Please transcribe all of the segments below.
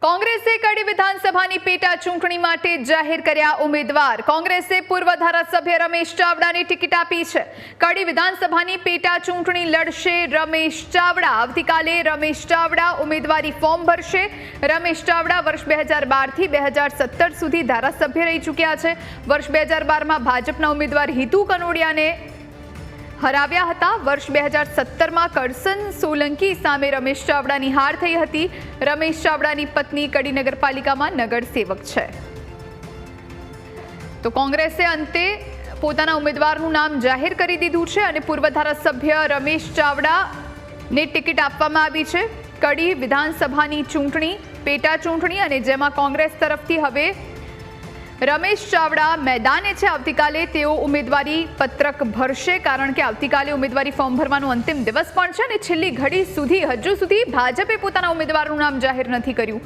કોંગ્રેસે કડી વિધાનસભાની પેટા ચૂંટણી માટે જાહેર કર્યા ઉમેદવાર। કોંગ્રેસે પૂર્વ ધારાસભ્ય રમેશ ચાવડાને ટિકિટ આપી છે। કડી વિધાનસભાની પેટા ચૂંટણી લડશે રમેશ ચાવડા। આવતીકાલે રમેશ ચાવડા ઉમેદવારી ફોર્મ ભરશે। રમેશ ચાવડા વર્ષ 2012 થી 2017 સુધી ધારાસભ્ય રહી ચૂક્યા છે। વર્ષ 2012માં ભાજપના ઉમેદવાર હિતુ કનોડિયાને હરાવ્યા હતા। વર્ષ 2017માં કરસન સોલંકી સામે રમેશ ચાવડાની હાર થઈ હતી। રમેશ ચાવડાની પત્ની કડી નગરપાલિકામાં નગરસેવક છે। તો કોંગ્રેસે અંતે પોતાના ઉમેદવારનું નામ જાહેર કરી દીધું છે અને પૂર્વ ધારાસભ્ય રમેશ ચાવડાને ટિકિટ આપવામાં આવી છે। કડી વિધાનસભાની ચૂંટણી પેટા ચૂંટણી અને જેમાં કોંગ્રેસ તરફથી હવે રમેશ ચાવડા મેદાને છે। આવતીકાલે તેઓ ઉમેદવારી પત્રક ભરશે કારણ કે આવતીકાલે ઉમેદવારી ફોર્મ ભરવાનો અંતિમ દિવસ પણ છે અને છેલ્લી ઘડી સુધી હજુ સુધી ભાજપે પોતાના ઉમેદવારનું નામ જાહેર નથી કર્યું।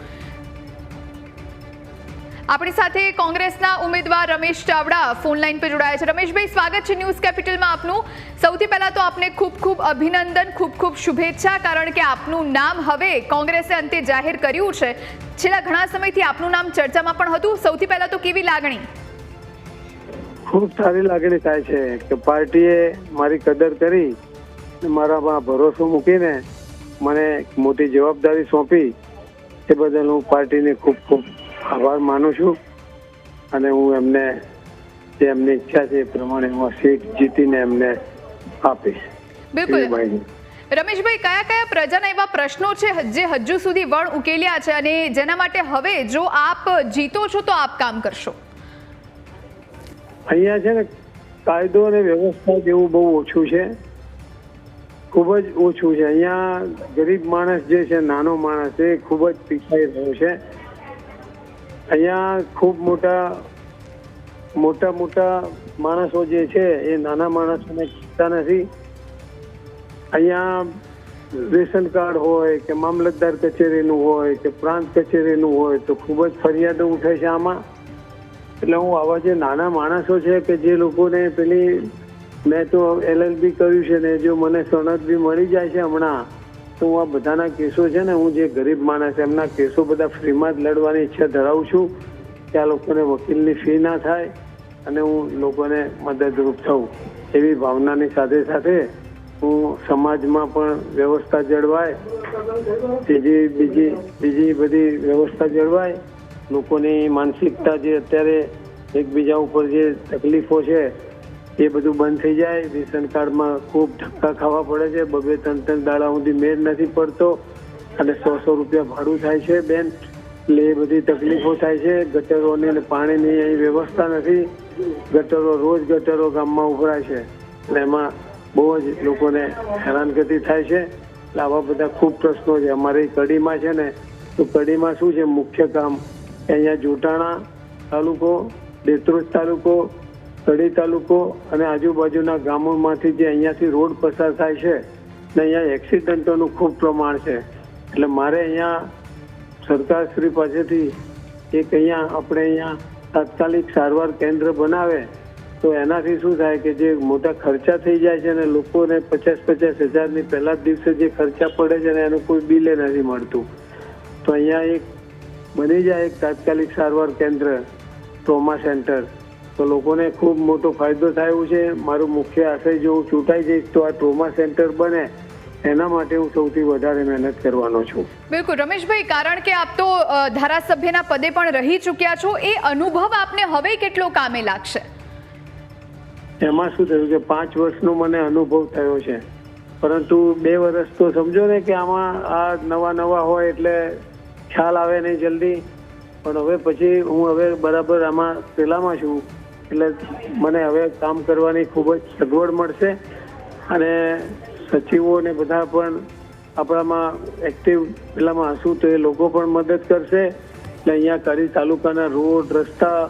આપણી સાથે કોંગ્રેસના ઉમેદવાર રમેશ ચાવડા ફોન લાઈન પર જોડાયા છે। રમેશભાઈ, સ્વાગત છે ન્યૂઝ કેપિટલમાં આપનું। સૌથી પહેલા તો આપને ખૂબ ખૂબ અભિનંદન, ખૂબ ખૂબ શુભેચ્છા કારણ કે આપનું નામ હવે કોંગ્રેસે અંતે જાહેર કર્યું છે। છેલ્લા ઘણા સમયથી આપનું નામ ચર્ચામાં પણ હતું। સૌથી પહેલા તો કેવી લાગણી? ખૂબ સારી લાગણી થાય છે કે પાર્ટીએ મારી કદર કરી મારામાં ભરોસો મૂકીને મને મોટી જવાબદારી સોંપી એ બદલ હું પાર્ટીને ખૂબ ખૂબ આભાર માનું છું અને હું એમને જે એમની ઈચ્છા છે એ પ્રમાણે હું સીટ જીતીને એમને આપીશ। બિલકુલ રમેશભાઈ, કયા કયા પ્રજાના એવા પ્રશ્નો છે જે હજુ સુધી વણ ઉકેલ્યા છે અને જેના માટે હવે જો આપ જીતો છો તો આપ કામ કરશો? અહીંયા છે ને કાયદો અને વ્યવસ્થા જેવું બહુ ઓછું છે, ખૂબ જ ઓછું છે। અહીંયા ગરીબ માણસ જે છે, નાનો માણસ એ ખૂબ જ પીછાઈ રહ્યો છે। અહીંયા ખૂબ મોટા માણસો જે છે એ નાના માણસોને પૂછતા નથી। અહીંયા રેશન કાર્ડ હોય કે મામલતદાર કચેરીનું હોય કે પ્રાંત કચેરીનું હોય તો ખૂબ જ ફરિયાદો ઉઠે છે આમાં। એટલે હું આવા જે નાના માણસો છે કે જે લોકોને પેલી મેં તો LLB કર્યું છે ને જો મને સનદ બી મળી જાય છે હમણાં તો હું આ બધાના કેસો છે ને હું જે ગરીબ માણસ એમના કેસો બધા ફ્રીમાં જ લડવાની ઈચ્છા ધરાવું છું કે આ લોકોને વકીલની ફી ના થાય અને હું લોકોને મદદરૂપ થઉં એવી ભાવનાની સાથે સાથે હું સમાજમાં પણ વ્યવસ્થા જળવાય, બીજી બધી વ્યવસ્થા જળવાય, લોકોની માનસિકતા જે અત્યારે એકબીજા ઉપર જે તકલીફો છે એ બધું બંધ થઈ જાય। રેશન કાર્ડમાં ખૂબ ધક્કા ખાવા પડે છે, 2-3 દાડા સુધી મેળ નથી પડતો અને 100 રૂપિયા ભાડું થાય છે બેન, એટલે એ બધી તકલીફો થાય છે। ગટરોની અને પાણીની અહીં વ્યવસ્થા નથી, ગટરો ગામમાં ઉભરાય છે એટલે એમાં બહુ જ લોકોને હેરાનગતિ થાય છે। એટલે આવા બધા ખૂબ પ્રશ્નો છે અમારી કડીમાં છે ને। તો કડીમાં શું છે મુખ્ય કામ કે અહીંયા જોટાણા તાલુકો, દેત્રોજ તાલુકો, કડી તાલુકો અને આજુબાજુના ગામોમાંથી જે અહીંયાથી રોડ પસાર થાય છે ને અહીંયા એક્સિડન્ટોનું ખૂબ પ્રમાણ છે। એટલે મારે અહીંયા સરકારશ્રી પાસેથી એક આપણે અહીંયા તાત્કાલિક સારવાર કેન્દ્ર બનાવે તો એનાથી શું થાય કે જે મોટા ખર્ચા થઈ જાય છે ને લોકોને 50-50 હજારની પહેલા જ દિવસે જે ખર્ચા પડે છે ને એનું કોઈ બિલે નથી મળતું। તો અહીંયા એક બની જાય એક તાત્કાલિક સારવાર કેન્દ્ર, ટ્રોમા સેન્ટર, તો લોકોને ખૂબ મોટો ફાયદો થાય એવું છે। મારું મુખ્ય આશય જો હું ચૂંટાઈ જઈશ તો આ ટ્રોમા સેન્ટર બને એના માટે હું સૌથી વધારે મહેનત કરવાનો છું। બિલકુલ રમેશભાઈ, કારણ કે આપ તો ધારાસભ્યના પદે પણ રહી ચૂક્યા છો, એ અનુભવ આપને હવે કેટલો કામે લાગશે? એમાં શું થયું કે 5 વર્ષનો મને અનુભવ થયો છે પરંતુ 2 વર્ષ તો સમજો ને કે આમાં આ નવા હોય એટલે ખ્યાલ આવે નહીં જલ્દી, પણ હવે પછી હું હવે બરાબર આમાં પેલામાં છું એટલે મને હવે કામ કરવાની ખૂબ જ સગવડ મળશે અને સચિવો ને બધા પણ આપણામાં એક્ટિવ પેલામાં હશું તો એ લોકો પણ મદદ કરશે। એટલે અહીંયા કડી તાલુકાના રોડ, રસ્તા,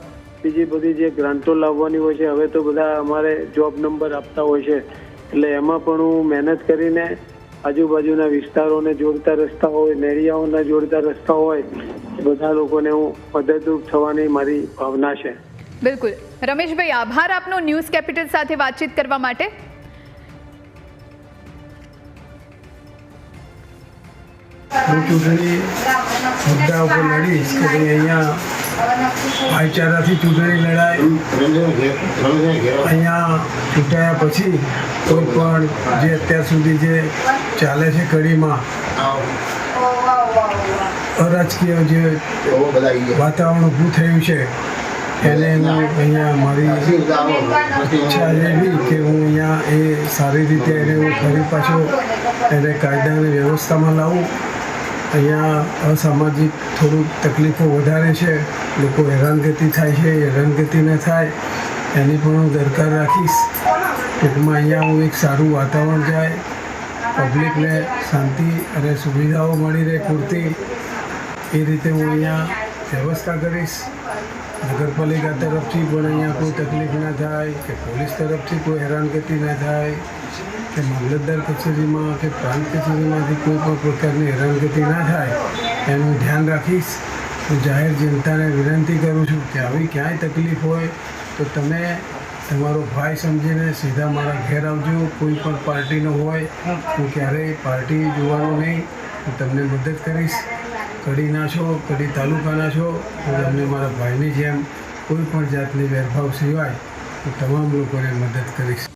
બીજી બધી જે ગ્રાન્ટો લાવવાની હોય છે હવે તો બધા અમારે જોબ નંબર આપતા હોય છે એટલે એમાં પણ હું મહેનત કરીને આજુબાજુના વિસ્તારોને જોડતા રસ્તા હોય, નેરિયાઓના જોડતા રસ્તા હોય, બધા લોકોને હું મદદરૂપ થવાની મારી ભાવના છે। બિલકુલ રમેશભાઈ, આભાર આપનો ન્યૂઝ કેપિટલ સાથે વાતચીત કરવા માટે। ચૂંટણી મુદ્દા ઉપર લડીશ કે ભાઈ અહીંયા ભાઈચારાથી ચૂંટણી લડાય, અહીંયા ચૂંટાયા પછી કોઈ પણ જે અત્યાર સુધી જે ચાલે છે કડીમાં અરાજકીય જે વાતાવરણ ઊભું થયું છે એને હું અહીંયા મારી ઈચ્છા એવી કે હું અહીંયા એ સારી રીતે એને હું ફરી પાછો એને કાયદાની વ્યવસ્થામાં લાવું. અહીંયા અસામાજિક થોડુંક તકલીફો વધારે છે, લોકો હેરાનગતિ થાય છે, હેરાનગતિ ન થાય એની પણ હું દરકાર રાખીશ. ટૂંકમાં અહીંયા હું એક સારું વાતાવરણ જાય, પબ્લિકને શાંતિ અને સુવિધાઓ મળી રહે પૂરતી એ રીતે હું અહીંયા વ્યવસ્થા કરીશ. નગરપાલિકા તરફથી પણ અહીંયા કોઈ તકલીફ ના થાય કે પોલીસ તરફથી કોઈ હેરાનગતિ ના થાય કે મામલતદાર કચેરીમાં કે પ્રાંત કચેરીમાંથી કોઈ પણ પ્રકારની હેરાનગતિ ના થાય એનું ધ્યાન રાખીશ. હું જાહેર જનતાને વિનંતી કરું છું કે આવી ક્યાંય તકલીફ હોય તો તમે તમારો ભાઈ સમજીને સીધા મારા ઘેર આવજો. કોઈ પણ પાર્ટીનો હોય હું ક્યારેય પાર્ટી જોવાનું નહીં, હું તમને મદદ કરીશ. કડીના છો, કડી તાલુકાના છો, હું તમને મારા ભાઈની જેમ કોઈ પણ જાતની વેરભાવ સિવાય હું તમામ લોકોને મદદ કરીશ.